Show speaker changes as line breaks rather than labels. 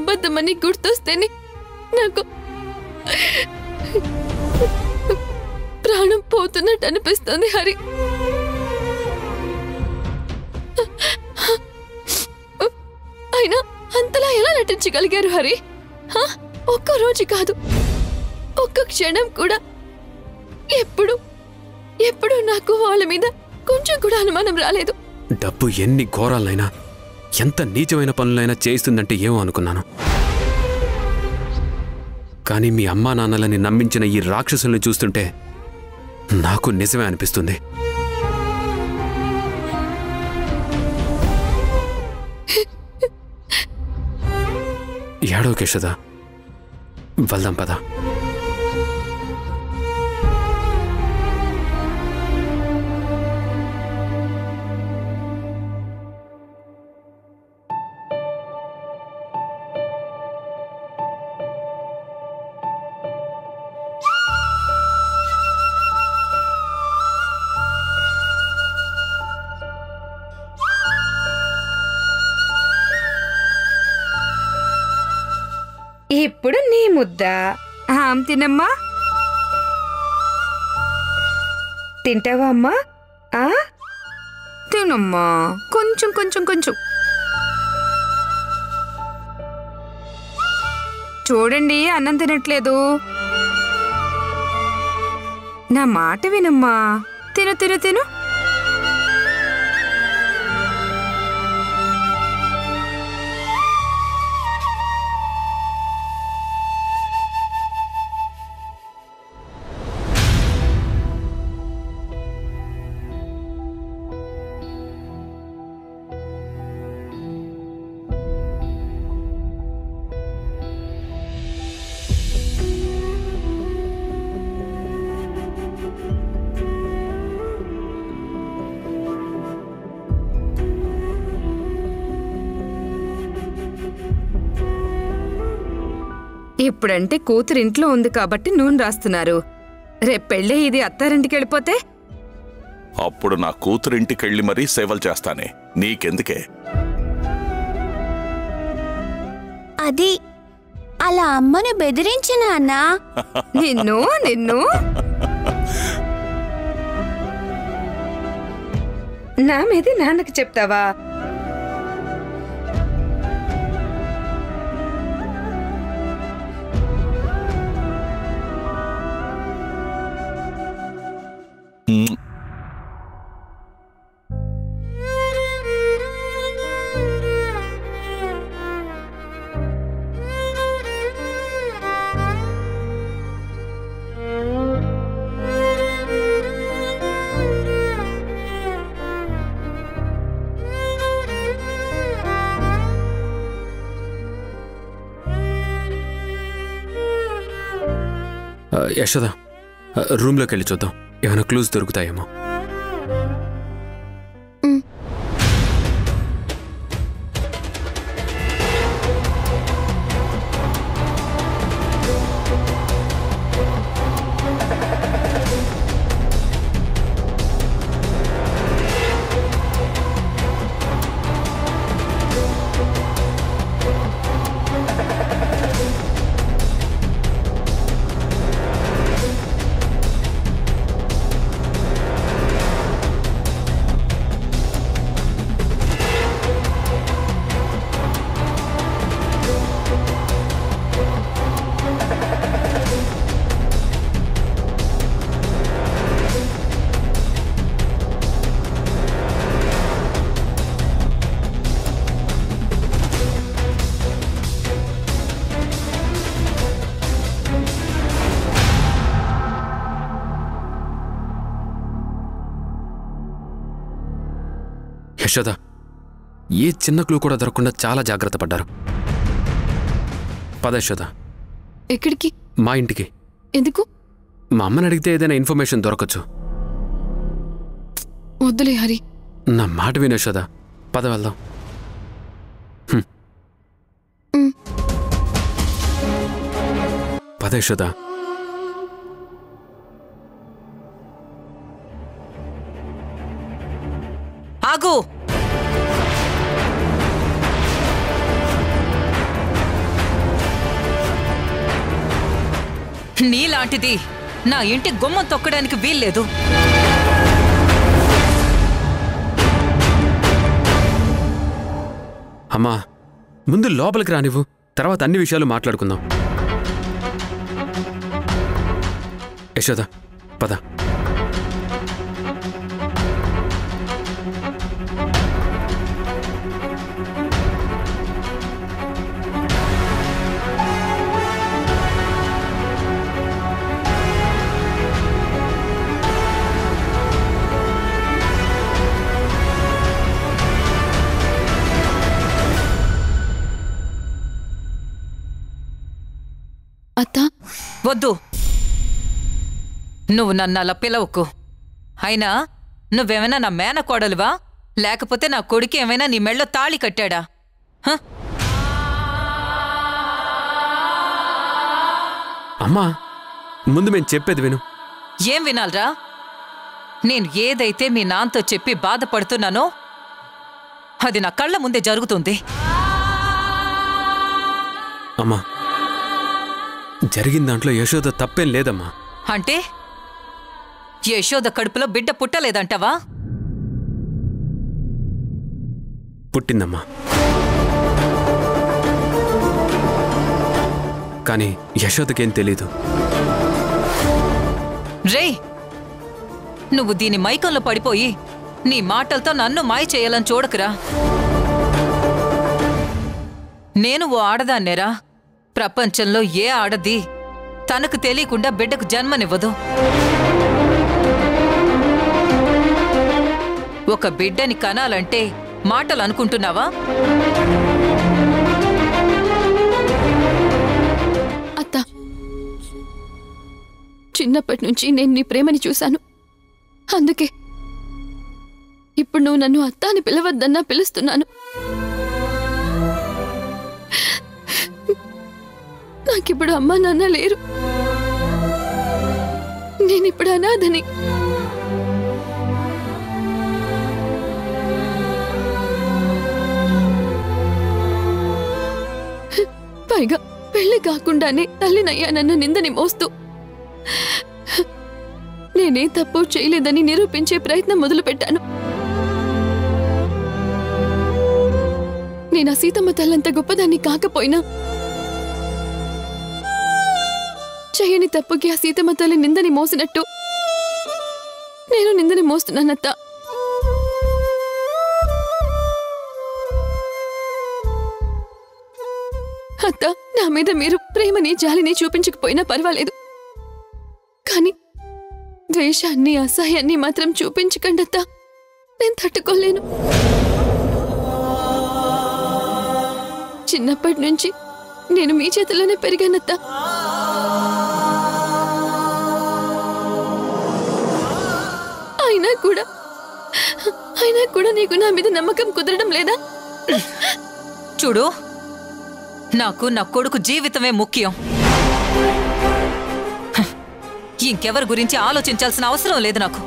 అబద్ధమని గుర్తొస్తేనే నాకు ప్రాణం పోతున్నట్టు అనిపిస్తుంది హరి. అయినా అంతలా ఎలా నటించగలిగారు హరి? ఒక్క రోజు కాదు, ఒక్క క్షణం కూడా ఎప్పుడు ఎప్పుడు నాకు వాళ్ళ మీద కొంచెం కూడా అనుమానం రాలేదు.
డబ్బు ఎన్ని ఘోరాలైనా ఎంత నీచమైన పనులైనా చేయిస్తుందంటే ఏమో అనుకున్నాను. కానీ మీ అమ్మా నాన్నలని నమ్మించిన ఈ రాక్షసుల్ని చూస్తుంటే నాకు నిజమే అనిపిస్తుంది. ఏడో కేశదా, వెళ్దాం పద.
ఇప్పుడు నీ ముద్ద తినమ్మా. తింటావా అమ్మా? తినమ్మా, కొంచెం కొంచెం కొంచెం. చూడండి, అన్నం తినట్లేదు. నా మాట వినమ్మా. తిను తిను తిను. ఇప్పుడంటే కూతురు ఇంట్లో ఉంది కాబట్టి నూనె రాస్తున్నారు. రేపెళ్ళే ఇది అత్తారింటికి వెళ్ళిపోతే
అప్పుడు నా కూతురింటికెళ్ళి మరీ సేవలు చేస్తానే, నీకెందుకే?
అది అలా అమ్మను బెదిరించిన అన్నా.
నిన్ను నిన్ను నా మీది నాన్నకి చెప్తావా?
యశోదా, రూమ్లోకి వెళ్ళి చూద్దాం, ఏమైనా క్లూస్ దొరుకుతాయేమో. యశోదా, ఏ చిన్న క్లూ కూడా దొరకకుండా చాలా జాగ్రత్త పడ్డారు. పద యశోదా.
ఎక్కడికి?
మా ఇంటికి.
ఎందుకు?
మా అమ్మని అడిగితే ఏదైనా ఇన్ఫర్మేషన్ దొరకచ్చు.
వద్దులే హరి,
నా మాట విను యశోదా, పద వెళ్దాం. పద యశోదా.
ఆగు! నీలాంటిది నా ఇంటి గుమ్మం తొక్కడానికి వీల్లేదు.
అమ్మా, ముందు లోపలికి రానివ్వు, తర్వాత అన్ని విషయాలు మాట్లాడుకుందాం. యశోద, పద.
అత్తా,
వద్దు, నువ్వు నన్ను అలా పిలవకు. అయినా నువ్వేమైనా నా మేనకోడలువా, లేకపోతే నా కొడుకు ఏమైనా నీ మెళ్ళో తాళి కట్టాడా?
అమ్మా, ముందు మేము చెప్పేది విను.
ఏం వినాలరా? నేను ఏదైతే మీ నాన్నతో చెప్పి బాధపడుతున్నానో అది నా కళ్ళ ముందే జరుగుతుంది.
అమ్మా, జరిగిన దాంట్లో యశోద తప్పేం లేదమ్మా.
అంటే యశోద కడుపులో బిడ్డ పుట్టలేదంటావా?
పుట్టిందమ్మా, కానీ యశోదకేం తెలీదు.
రేయ్, నువ్వు దీని మైకంలో పడిపోయి నీ మాటలతో నన్ను మాయ చేయాలని చూడకురా. నేను ఓ ఆడదాన్నేరా. ప్రపంచంలో ఏ ఆడది తనకు తెలియకుండా బిడ్డకు జన్మనివ్వదు. ఒక బిడ్డని కనాలంటే మాటలు అనుకుంటున్నావా?
అత్త, చిన్నప్పటి నుంచి నేను నీ ప్రేమని చూశాను. అందుకే ఇప్పుడు నువ్వు నన్ను అత్త అని పిలవద్దన్నా పిలుస్తున్నాను. నాకిప్పుడు అమ్మా నాన్న లేరు. నేనిప్పుడు అనాథని. పైగా పెళ్లి కాకుండానే తల్లినయ్యానన్న నిందని మోస్తూ నేనే తప్పు చేయలేదని నిరూపించే ప్రయత్నం మొదలుపెట్టాను. నేను ఆ సీతమ్మ తల్లంత గొప్పదాన్ని కాకపోయినా చేయని తప్పుకి ఆ సీతమ్మ తల్లి నిందని మోసినట్టు నేను నిందని మోస్తున్నానత్త. అత్త, నా మీద మీరు ప్రేమని జాలిని చూపించకపోయినా పర్వాలేదు, కానీ ద్వేషాన్ని అసహ్యాన్ని మాత్రం చూపించకండి అత్త. నేను తట్టుకోలేను. చిన్నప్పటి నుంచి నేను మీ చేతిలోనే పెరిగానత్త. అయినా కూడా నీకు నా మీద నమ్మకం కుదరడం లేదా?
చూడు, నాకు నా కొడుకు జీవితమే ముఖ్యం. ఇంకెవరి గురించి ఆలోచించాల్సిన అవసరం లేదు నాకు.